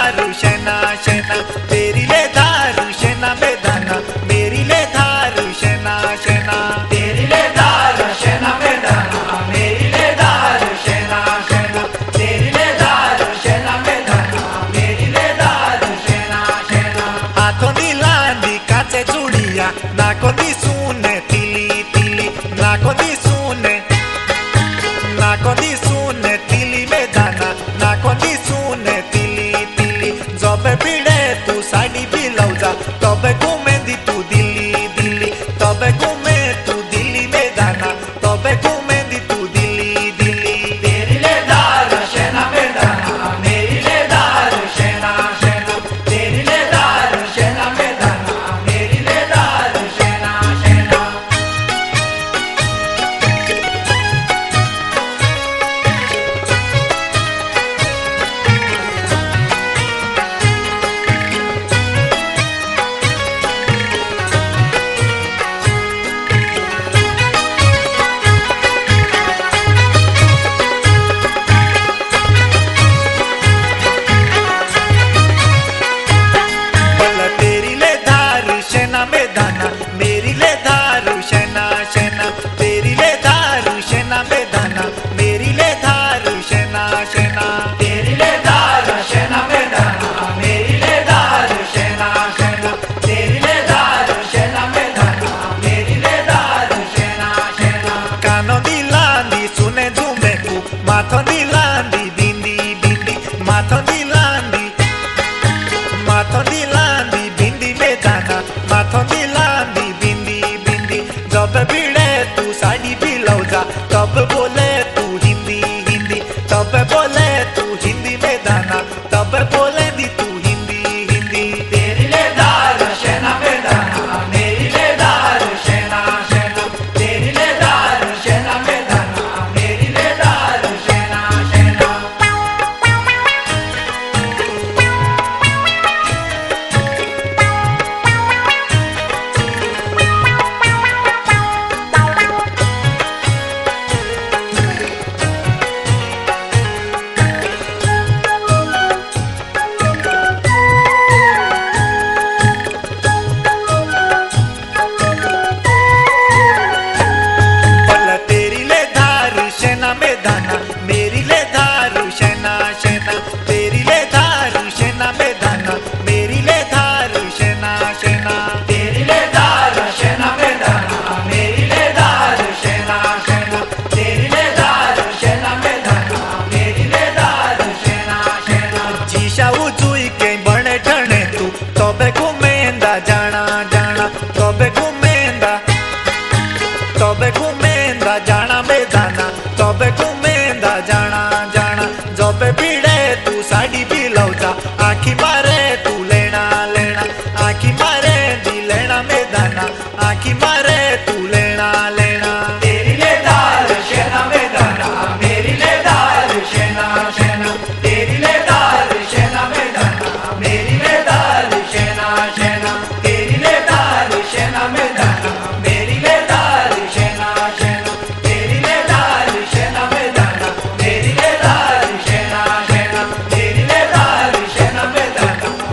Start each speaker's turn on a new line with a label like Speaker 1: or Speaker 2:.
Speaker 1: धारू शना शना तेरी ले धारू शना बेदाना मेरी ले धारू शना शना
Speaker 2: तेरी ले धारू शना बेदाना मेरी ले धारू शना शना तेरी ले धारू शना बेदाना मेरी ले धारू शना शना
Speaker 1: हाथों दी लांदी काचे चूड़िया नाकों दी सूने तिली तिली नाकों दी सूने तिली बेदाना नाकों दी सूने तिली तिली जब भिड़े तू साड़ी भी लौजा तब घूमे दी तू दिल्ली दिल्ली तब घूमे तू दिल्ली बेदाना तब घूमे दी तू दिल्ली दिल्ली
Speaker 2: तेरी ले धारू शना बेदाना मेरी ले धारू शना शना तेरी ले धारू शना बेदाना मेरी ले धारू शना शना
Speaker 1: बोला तेरी ले धारू शना बेदाना मेरी ले धारू शना शना तेरी ले धारू शना बेदाना मेरी ले धारू शना शना
Speaker 2: तेरी ले धारू शना बेदाना मेरी ले धारू शना शना तेरी ले धारू शना बेदाना मेरी ले धारू शना शना
Speaker 1: कानों दी लांदी सुने झूमे को माथों दी लांदी बिंदी बिंदी माथों दी लांदी बिंदी बेदाना माथों दी लांदी बिंदी बिंदी जब भिड़े तू साड़ी भी लौजा तब बोले तू हिंदी हिंदी तब बोले तू हिंदी बेदाना तब बोले दी तू हिंदी हिंदी
Speaker 2: तेरी ले धारू शना बेदाना मेरी ले धारू शना शना तेरी ले धारू शना बेदाना मेरी ले धारू शना शना
Speaker 1: बोला तेरी ले धारू शना बेदाना मेरी ले धारू शना शना तेरी ले धारू शना बेदाना मेरी ले धारू शना शना
Speaker 2: तेरी ले धारू शना बेदाना मेरी ले धारू शना शना तेरी ले धारू शना बेदाना मेरी ले धारू शना शना
Speaker 1: जीशा उजुई के बने ठणे तू तबे घुमेंदा जाना जाना तबे घुमेंदा जाना बेदाना तबे घुमेंदा जाना जाना जब भिड़े तू साड़ी भी लौजा आखी मारे